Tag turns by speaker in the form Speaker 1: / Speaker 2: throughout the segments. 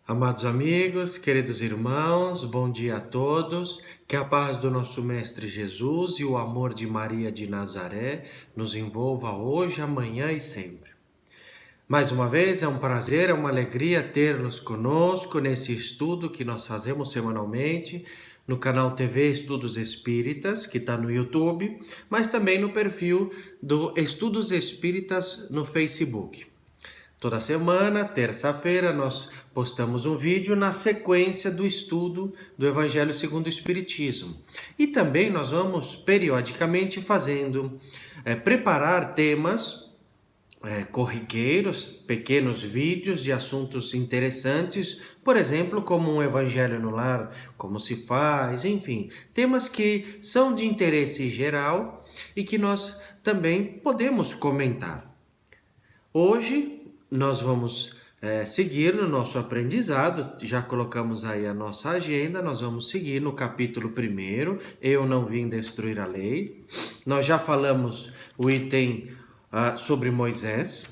Speaker 1: Amados amigos, queridos irmãos, bom dia a todos. Que a paz do nosso Mestre Jesus e o amor de Maria de Nazaré nos envolva hoje, amanhã e sempre. Mais uma vez, é um prazer, é uma alegria tê-los conosco nesse estudo que nós fazemos semanalmente no canal TV Estudos Espíritas, que está no YouTube, mas também no perfil do Estudos Espíritas no Facebook. Toda semana, terça-feira, nós postamos um vídeo na sequência do estudo do Evangelho segundo o Espiritismo. E também nós vamos periodicamente preparar temas corriqueiros, pequenos vídeos de assuntos interessantes, por exemplo, como um Evangelho no lar, como se faz, enfim, temas que são de interesse geral e que nós também podemos comentar. Hoje nós vamos seguir no nosso aprendizado, já colocamos aí a nossa agenda, nós vamos seguir no capítulo 1, Eu não vim destruir a lei. Nós já falamos o item sobre Moisés,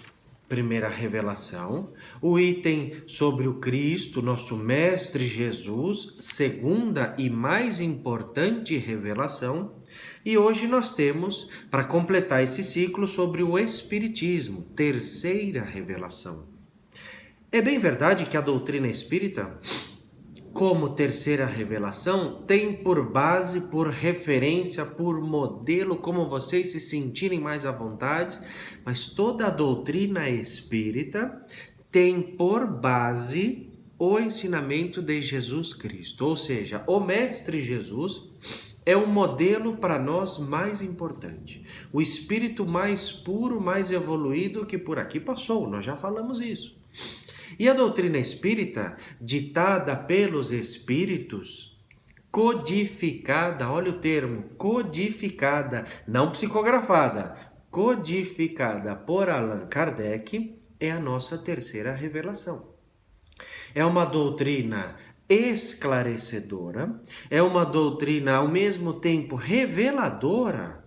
Speaker 1: primeira revelação, o item sobre o Cristo, nosso Mestre Jesus, segunda e mais importante revelação. E hoje nós temos, para completar esse ciclo, sobre o Espiritismo, terceira revelação. É bem verdade que a doutrina espírita, como terceira revelação, tem por base, por referência, por modelo, como vocês se sentirem mais à vontade, mas toda a doutrina espírita tem por base o ensinamento de Jesus Cristo, ou seja, o Mestre Jesus é um modelo para nós mais importante. O espírito mais puro, mais evoluído que por aqui passou. Nós já falamos isso. E a doutrina espírita, ditada pelos espíritos, codificada, olha o termo, codificada, não psicografada, codificada por Allan Kardec, é a nossa terceira revelação. É uma doutrina esclarecedora, é uma doutrina ao mesmo tempo reveladora,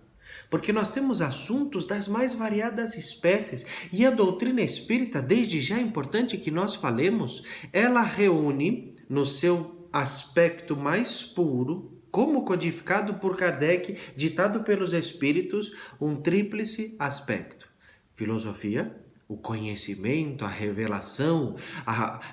Speaker 1: porque nós temos assuntos das mais variadas espécies e a doutrina espírita, desde já é importante que nós falemos, ela reúne no seu aspecto mais puro, como codificado por Kardec, ditado pelos espíritos, um tríplice aspecto: filosofia, o conhecimento, a revelação,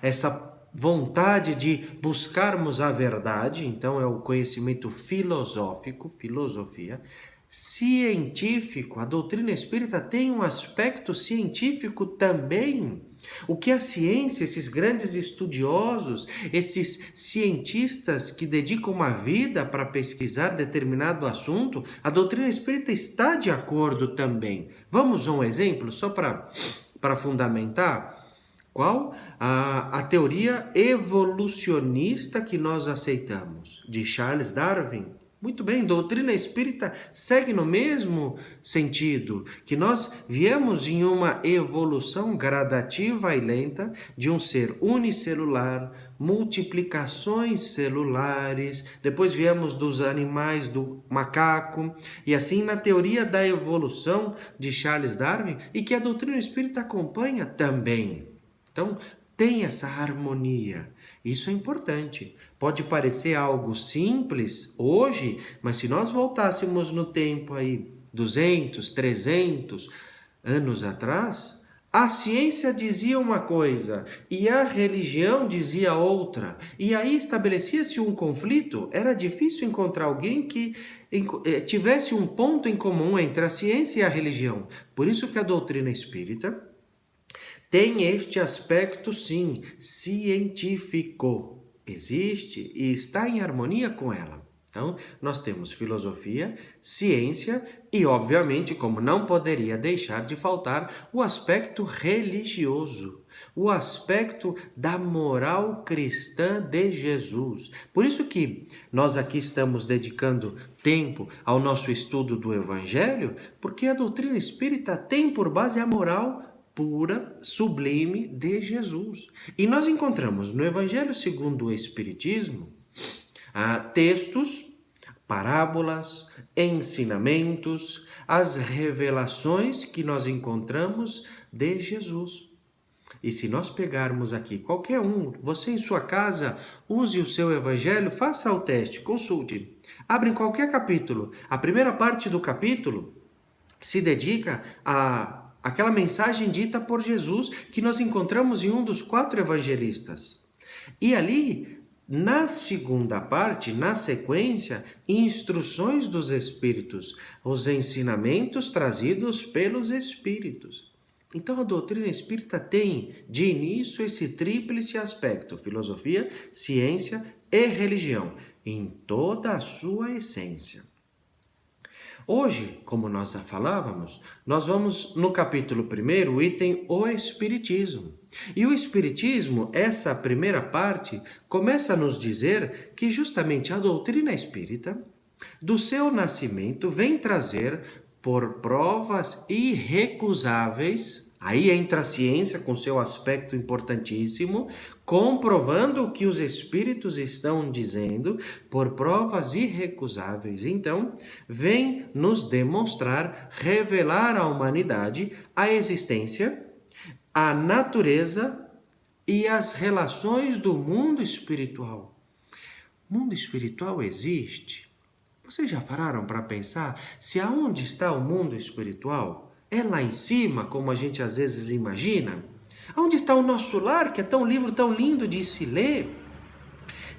Speaker 1: essa vontade de buscarmos a verdade, então é o conhecimento filosófico, filosofia, científico. A doutrina espírita tem um aspecto científico também. O que a ciência, esses grandes estudiosos, esses cientistas que dedicam uma vida para pesquisar determinado assunto, a doutrina espírita está de acordo também. Vamos a um exemplo, só para fundamentar? Qual? A teoria evolucionista que nós aceitamos, de Charles Darwin. Muito bem, doutrina espírita segue no mesmo sentido, que nós viemos em uma evolução gradativa e lenta de um ser unicelular, multiplicações celulares, depois viemos dos animais, do macaco, e assim na teoria da evolução de Charles Darwin, e que a doutrina espírita acompanha também. Então, tem essa harmonia. Isso é importante. Pode parecer algo simples hoje, mas se nós voltássemos no tempo aí 200, 300 anos atrás, a ciência dizia uma coisa e a religião dizia outra. E aí estabelecia-se um conflito. Era difícil encontrar alguém que tivesse um ponto em comum entre a ciência e a religião. Por isso que a doutrina espírita tem este aspecto, sim, científico. Existe e está em harmonia com ela. Então, nós temos filosofia, ciência e, obviamente, como não poderia deixar de faltar, o aspecto religioso, o aspecto da moral cristã de Jesus. Por isso que nós aqui estamos dedicando tempo ao nosso estudo do Evangelho, porque a doutrina espírita tem por base a moral pura, sublime de Jesus. E nós encontramos no Evangelho segundo o Espiritismo textos, parábolas, ensinamentos, as revelações que nós encontramos de Jesus. E se nós pegarmos aqui qualquer um, você em sua casa, use o seu evangelho, faça o teste, consulte. Abre em qualquer capítulo. A primeira parte do capítulo se dedica a aquela mensagem dita por Jesus que nós encontramos em um dos 4 evangelistas. E ali, na segunda parte, na sequência, instruções dos Espíritos, os ensinamentos trazidos pelos Espíritos. Então, a doutrina espírita tem, de início, esse tríplice aspecto: filosofia, ciência e religião, em toda a sua essência. Hoje, como nós já falávamos, nós vamos no capítulo 1, o item O Espiritismo. E o Espiritismo, essa primeira parte, começa a nos dizer que justamente a doutrina espírita, do seu nascimento, vem trazer por provas irrecusáveis. Aí entra a ciência com seu aspecto importantíssimo, comprovando o que os espíritos estão dizendo por provas irrecusáveis. Então, vem nos demonstrar, revelar à humanidade a existência, a natureza e as relações do mundo espiritual. O mundo espiritual existe? Vocês já pararam para pensar se aonde está o mundo espiritual? É lá em cima, como a gente às vezes imagina? Onde está o nosso lar, que é tão livro, tão lindo de se ler?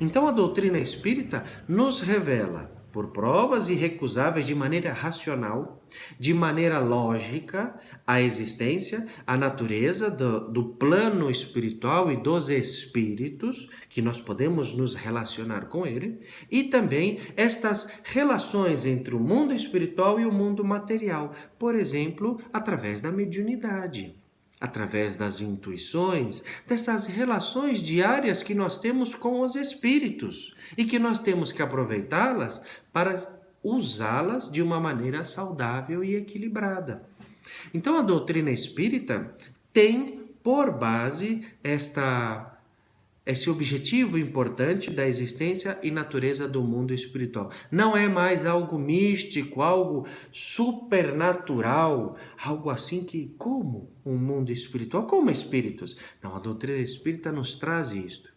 Speaker 1: Então a doutrina espírita nos revela, por provas irrecusáveis, de maneira racional, de maneira lógica, a existência, a natureza do plano espiritual e dos espíritos, que nós podemos nos relacionar com ele, e também estas relações entre o mundo espiritual e o mundo material, por exemplo, através da mediunidade, através das intuições, dessas relações diárias que nós temos com os espíritos e que nós temos que aproveitá-las para usá-las de uma maneira saudável e equilibrada. Então a doutrina espírita tem por base esse objetivo importante da existência e natureza do mundo espiritual. Não é mais algo místico, algo supernatural, algo assim que, como um mundo espiritual, como espíritos. Não, a doutrina espírita nos traz isto.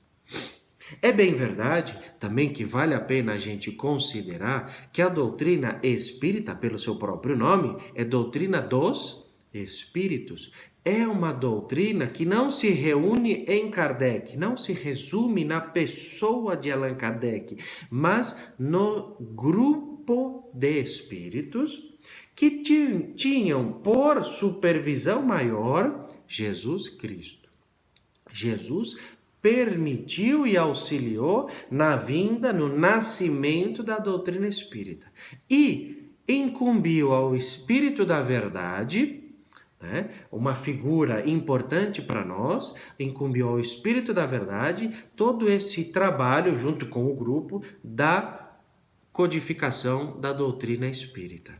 Speaker 1: É bem verdade também que vale a pena a gente considerar que a doutrina espírita, pelo seu próprio nome, é doutrina dos espíritos. É uma doutrina que não se reúne em Kardec, não se resume na pessoa de Allan Kardec, mas no grupo de espíritos que tinham por supervisão maior Jesus Cristo. Jesus permitiu e auxiliou na vinda, no nascimento da doutrina espírita. E incumbiu ao Espírito da Verdade, uma figura importante para nós, incumbiu ao Espírito da Verdade todo esse trabalho junto com o grupo da codificação da doutrina espírita.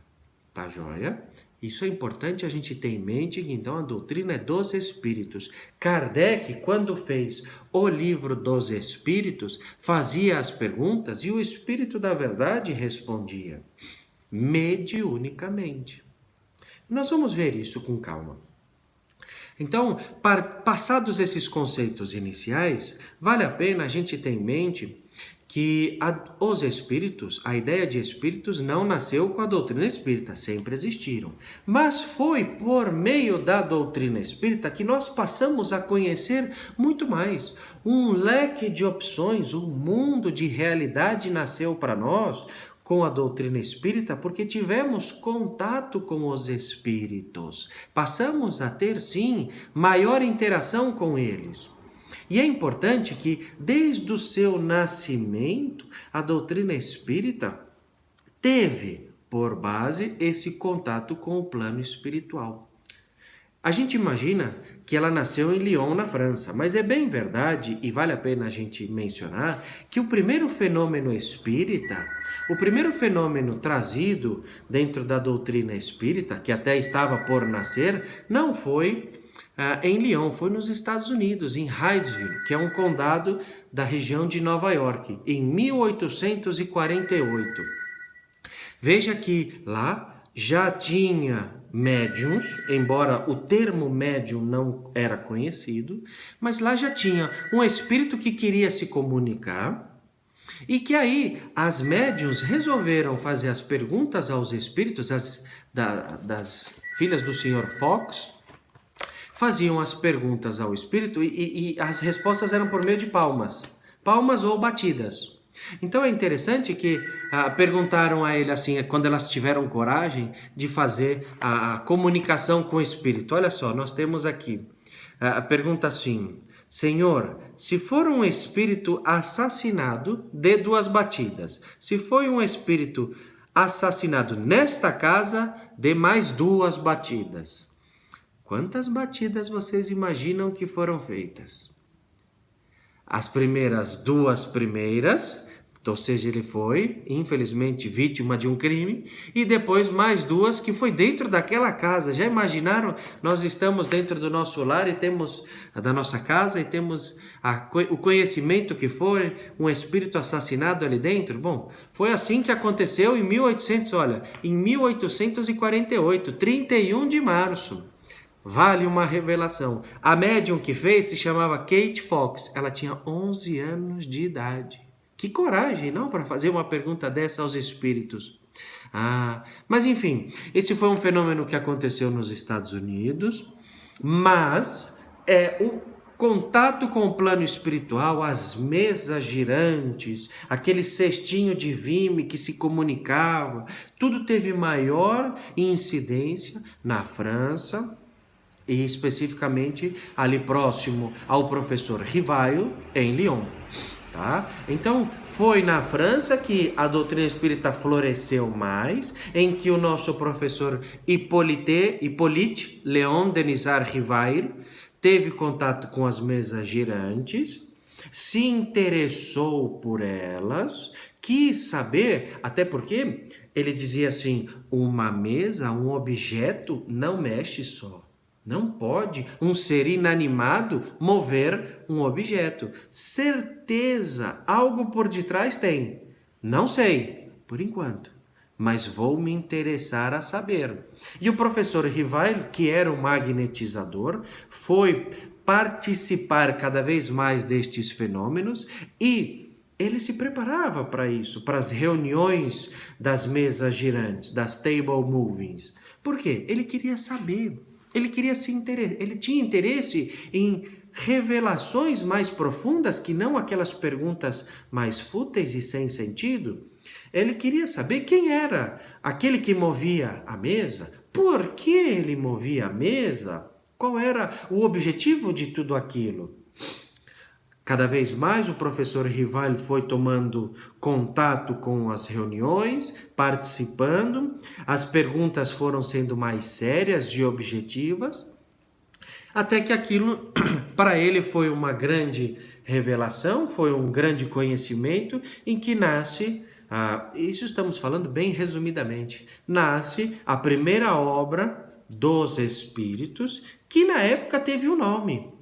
Speaker 1: Tá joia? Isso é importante a gente ter em mente que então a doutrina é dos espíritos. Kardec, quando fez o livro dos espíritos, fazia as perguntas e o Espírito da Verdade respondia mediunicamente. Nós vamos ver isso com calma. Então, passados esses conceitos iniciais, vale a pena a gente ter em mente que os espíritos, a ideia de espíritos não nasceu com a doutrina espírita, sempre existiram. Mas foi por meio da doutrina espírita que nós passamos a conhecer muito mais. Um leque de opções, um mundo de realidade nasceu para nós com a doutrina espírita porque tivemos contato com os espíritos. Passamos a ter, sim, maior interação com eles. E é importante que, desde o seu nascimento, a doutrina espírita teve por base esse contato com o plano espiritual. A gente imagina que ela nasceu em Lyon, na França, mas é bem verdade, e vale a pena a gente mencionar, que o primeiro fenômeno espírita, o primeiro fenômeno trazido dentro da doutrina espírita, que até estava por nascer, não foi em Lyon, foi nos Estados Unidos, em Hydesville, que é um condado da região de Nova York, em 1848. Veja que lá já tinha médiums, embora o termo médium não era conhecido, mas lá já tinha um espírito que queria se comunicar e que aí as médiums resolveram fazer as perguntas aos espíritos, das filhas do Sr. Fox, faziam as perguntas ao espírito e as respostas eram por meio de palmas, palmas ou batidas. Então é interessante que perguntaram a ele assim, quando elas tiveram coragem de fazer a comunicação com o espírito. Olha só, nós temos aqui a pergunta assim: Senhor, se for um espírito assassinado, dê 2 batidas. Se foi um espírito assassinado nesta casa, dê mais 2 batidas. Quantas batidas vocês imaginam que foram feitas? As primeiras 2 primeiras, ou seja, ele foi, infelizmente, vítima de um crime, e depois mais 2 que foi dentro daquela casa. Já imaginaram? Nós estamos dentro do nosso lar e temos, da nossa casa, e temos o conhecimento que foi um espírito assassinado ali dentro? Bom, foi assim que aconteceu em 1800, olha, em 1848, 31 de março. Vale uma revelação. A médium que fez se chamava Kate Fox. Ela tinha 11 anos de idade. Que coragem, não? Para fazer uma pergunta dessa aos espíritos. Mas enfim, esse foi um fenômeno que aconteceu nos Estados Unidos, mas o contato com o plano espiritual, as mesas girantes, aquele cestinho de vime que se comunicava, tudo teve maior incidência na França, e especificamente ali próximo ao professor Rivail, em Lyon. Tá? Então, foi na França que a doutrina espírita floresceu mais, em que o nosso professor Hippolyte Léon Denisard Rivail teve contato com as mesas girantes, se interessou por elas, quis saber, até porque ele dizia assim, uma mesa, um objeto não mexe só. Não pode um ser inanimado mover um objeto. Certeza, algo por detrás tem. Não sei, por enquanto, mas vou me interessar a saber. E o professor Rivail, que era um magnetizador, foi participar cada vez mais destes fenômenos e ele se preparava para isso, para as reuniões das mesas girantes, das table movings. Por quê? Ele queria saber. Ele tinha interesse em revelações mais profundas que não aquelas perguntas mais fúteis e sem sentido. Ele queria saber quem era aquele que movia a mesa, por que ele movia a mesa, qual era o objetivo de tudo aquilo. Cada vez mais o professor Rivail foi tomando contato com as reuniões, participando, as perguntas foram sendo mais sérias e objetivas, até que aquilo para ele foi uma grande revelação, foi um grande conhecimento em que nasce, isso estamos falando bem resumidamente, nasce a primeira obra dos Espíritos, que na época teve um nome.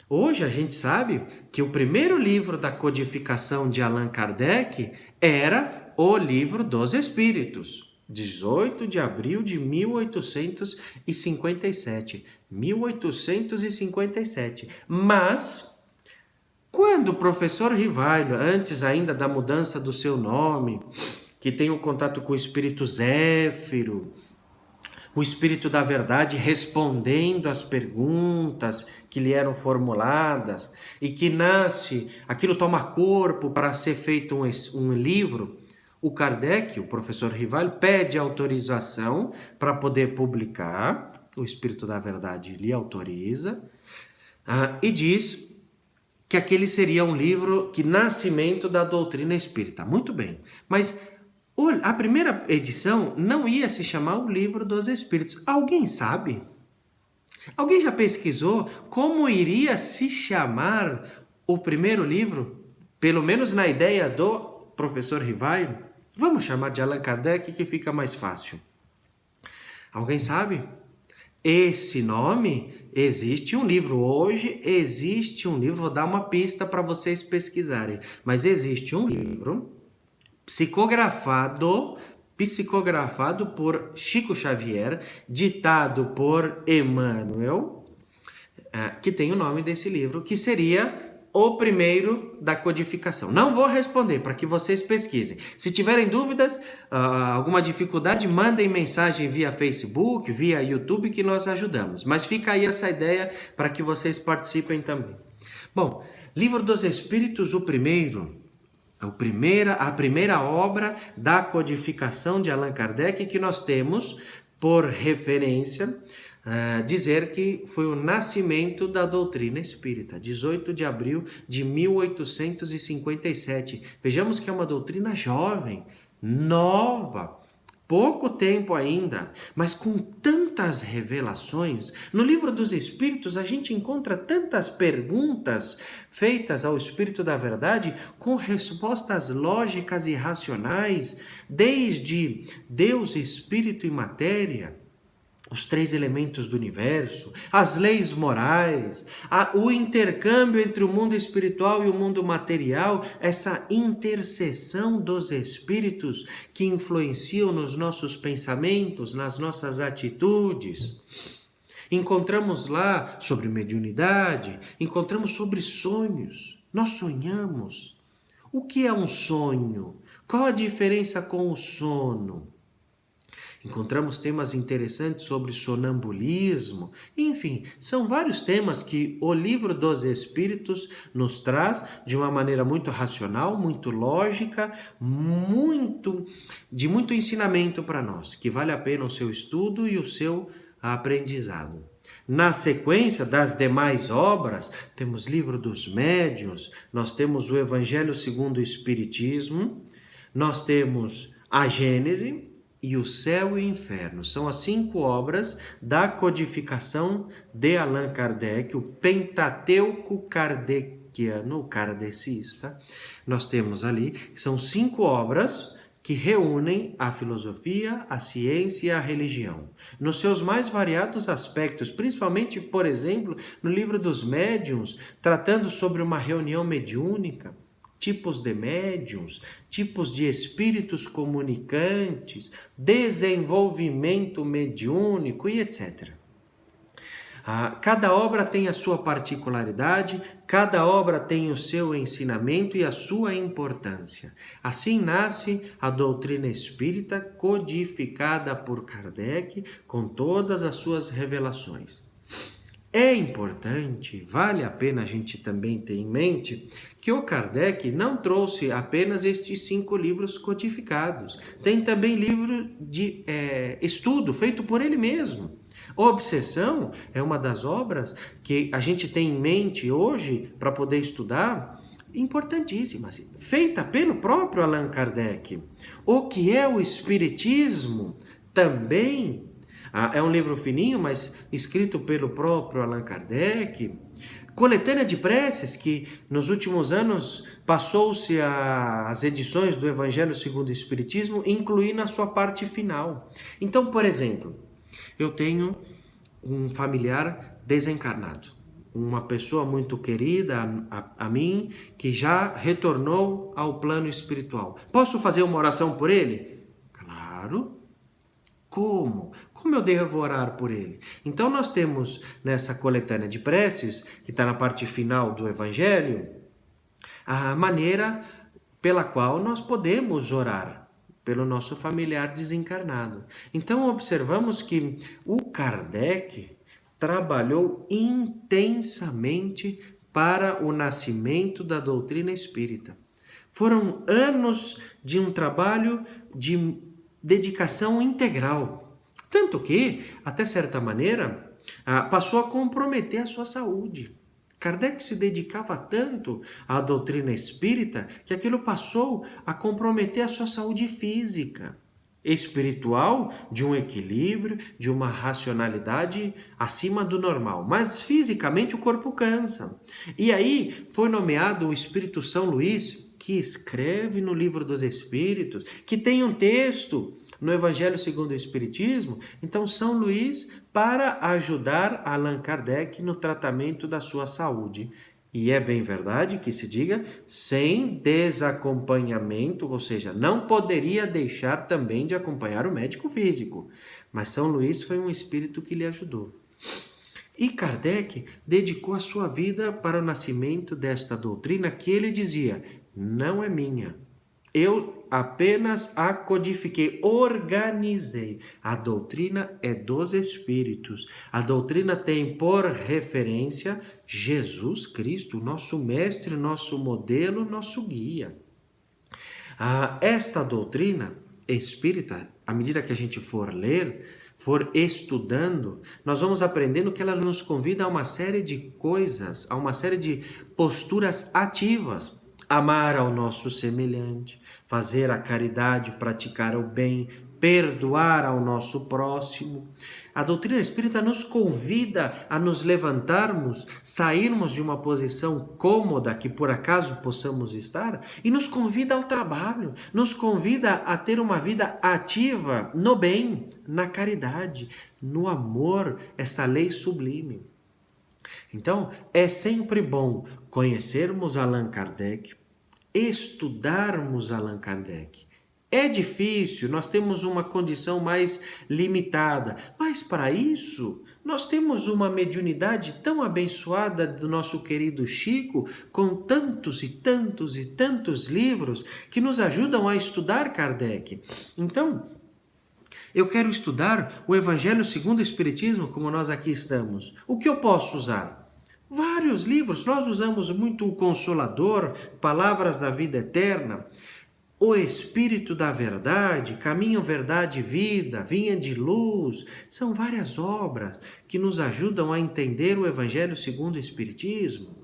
Speaker 1: Hoje a gente sabe que o primeiro livro da codificação de Allan Kardec era o Livro dos Espíritos, 18 de abril de 1857. 1857. Mas, quando o professor Rivail, antes ainda da mudança do seu nome, que tem o contato com o espírito Zéfiro, o Espírito da Verdade respondendo às perguntas que lhe eram formuladas e que nasce, aquilo toma corpo para ser feito um livro, o Kardec, o professor Rivail, pede autorização para poder publicar, o Espírito da Verdade lhe autoriza, e diz que aquele seria um livro que nascimento da doutrina espírita. Muito bem, mas a primeira edição não ia se chamar o Livro dos Espíritos. Alguém sabe? Alguém já pesquisou como iria se chamar o primeiro livro? Pelo menos na ideia do professor Rivail? Vamos chamar de Allan Kardec que fica mais fácil. Alguém sabe? Esse nome, existe um livro. Hoje existe um livro, vou dar uma pista para vocês pesquisarem. Mas existe um livro psicografado psicografado por Chico Xavier, ditado por Emmanuel, que tem o nome desse livro, que seria o primeiro da codificação. Não vou responder, para que vocês pesquisem. Se tiverem dúvidas, alguma dificuldade, mandem mensagem via Facebook, via YouTube, que nós ajudamos. Mas fica aí essa ideia para que vocês participem também. Bom, Livro dos Espíritos, a primeira obra da codificação de Allan Kardec, que nós temos por referência dizer que foi o nascimento da doutrina espírita, 18 de abril de 1857. Vejamos que é uma doutrina jovem, nova, pouco tempo ainda, mas com tantas revelações. No Livro dos Espíritos, a gente encontra tantas perguntas feitas ao Espírito da Verdade com respostas lógicas e racionais, desde Deus, Espírito e Matéria, os 3 elementos do universo, as leis morais, o intercâmbio entre o mundo espiritual e o mundo material, essa interseção dos espíritos que influenciam nos nossos pensamentos, nas nossas atitudes. Encontramos lá sobre mediunidade, encontramos sobre sonhos. Nós sonhamos. O que é um sonho? Qual a diferença com o sono? Encontramos temas interessantes sobre sonambulismo, enfim, são vários temas que o Livro dos Espíritos nos traz de uma maneira muito racional, muito lógica, de muito ensinamento para nós, que vale a pena o seu estudo e o seu aprendizado. Na sequência das demais obras, temos Livro dos Médiuns, nós temos o Evangelho segundo o Espiritismo, nós temos a Gênese, e o Céu e o Inferno. São as 5 obras da codificação de Allan Kardec, o Pentateuco kardeciano, o kardecista. Nós temos ali, que são 5 obras que reúnem a filosofia, a ciência e a religião, nos seus mais variados aspectos, principalmente, por exemplo, no Livro dos Médiuns, tratando sobre uma reunião mediúnica, tipos de médiuns, tipos de espíritos comunicantes, desenvolvimento mediúnico e etc. Cada obra tem a sua particularidade, cada obra tem o seu ensinamento e a sua importância. Assim nasce a doutrina espírita codificada por Kardec com todas as suas revelações. É importante, vale a pena a gente também ter em mente que o Kardec não trouxe apenas estes 5 livros codificados. Tem também livro de estudo feito por ele mesmo. Obsessão é uma das obras que a gente tem em mente hoje para poder estudar, importantíssima, feita pelo próprio Allan Kardec. O que é o Espiritismo também é um livro fininho, mas escrito pelo próprio Allan Kardec. Coletânea de preces, que nos últimos anos passou-se as edições do Evangelho segundo o Espiritismo, incluir na sua parte final. Então, por exemplo, eu tenho um familiar desencarnado, uma pessoa muito querida a mim, que já retornou ao plano espiritual. Posso fazer uma oração por ele? Claro. Como? Como eu devo orar por ele? Então nós temos nessa coletânea de preces, que está na parte final do Evangelho, a maneira pela qual nós podemos orar pelo nosso familiar desencarnado. Então observamos que o Kardec trabalhou intensamente para o nascimento da doutrina espírita. Foram anos de um trabalho de dedicação integral, tanto que, até certa maneira, passou a comprometer a sua saúde. Kardec se dedicava tanto à doutrina espírita que aquilo passou a comprometer a sua saúde física, espiritual, de um equilíbrio, de uma racionalidade acima do normal, mas fisicamente o corpo cansa. E aí foi nomeado o Espírito São Luís, que escreve no Livro dos Espíritos, que tem um texto no Evangelho segundo o Espiritismo. Então, São Luís, para ajudar Allan Kardec no tratamento da sua saúde. E é bem verdade que se diga sem desacompanhamento, ou seja, não poderia deixar também de acompanhar o médico físico. Mas São Luís foi um espírito que lhe ajudou. E Kardec dedicou a sua vida para o nascimento desta doutrina que ele dizia: não é minha. Eu apenas a codifiquei, organizei. A doutrina é dos Espíritos. A doutrina tem por referência Jesus Cristo, nosso mestre, nosso modelo, nosso guia. Esta doutrina espírita, à medida que a gente for ler, for estudando, nós vamos aprendendo que ela nos convida a uma série de coisas, a uma série de posturas ativas. Amar ao nosso semelhante, fazer a caridade, praticar o bem, perdoar ao nosso próximo. A doutrina espírita nos convida a nos levantarmos, sairmos de uma posição cômoda que por acaso possamos estar e nos convida ao trabalho, nos convida a ter uma vida ativa no bem, na caridade, no amor, essa lei sublime. Então, é sempre bom conhecermos Allan Kardec, estudarmos Allan Kardec. É difícil, nós temos uma condição mais limitada, mas para isso nós temos uma mediunidade tão abençoada do nosso querido Chico, com tantos e tantos e tantos livros que nos ajudam a estudar Kardec. Então, eu quero estudar o Evangelho segundo o Espiritismo, como nós aqui estamos. O que eu posso usar? Vários livros. Nós usamos muito o Consolador, Palavras da Vida Eterna, O Espírito da Verdade, Caminho, Verdade e Vida, Vinha de Luz. São várias obras que nos ajudam a entender o Evangelho segundo o Espiritismo.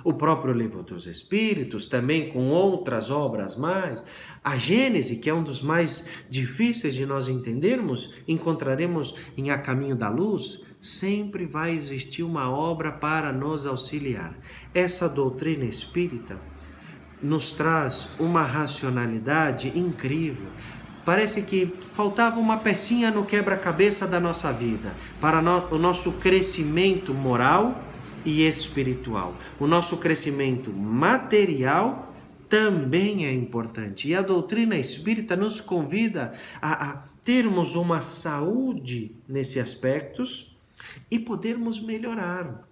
Speaker 1: O próprio Livro dos Espíritos, também com outras obras mais. A Gênese, que é um dos mais difíceis de nós entendermos, encontraremos em A Caminho da Luz. Sempre vai existir uma obra para nos auxiliar. Essa doutrina espírita nos traz uma racionalidade incrível. Parece que faltava uma pecinha no quebra-cabeça da nossa vida, para o nosso crescimento moral e espiritual. O nosso crescimento material também é importante. E a doutrina espírita nos convida a termos uma saúde nesses aspectos e podermos melhorar.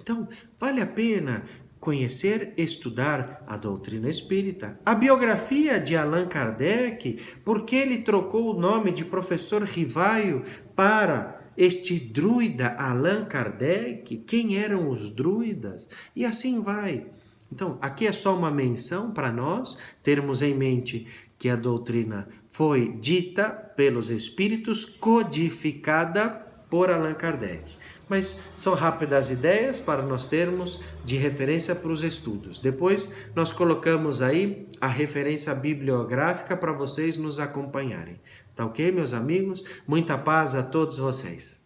Speaker 1: Então, vale a pena conhecer, estudar a doutrina espírita, a biografia de Allan Kardec, porque ele trocou o nome de professor Rivaio para este druida Allan Kardec, quem eram os druidas, e assim vai. Então, aqui é só uma menção para nós termos em mente que a doutrina foi dita pelos espíritos, codificada por Allan Kardec. Mas são rápidas ideias para nós termos de referência para os estudos. Depois nós colocamos aí a referência bibliográfica para vocês nos acompanharem. Tá ok, meus amigos? Muita paz a todos vocês.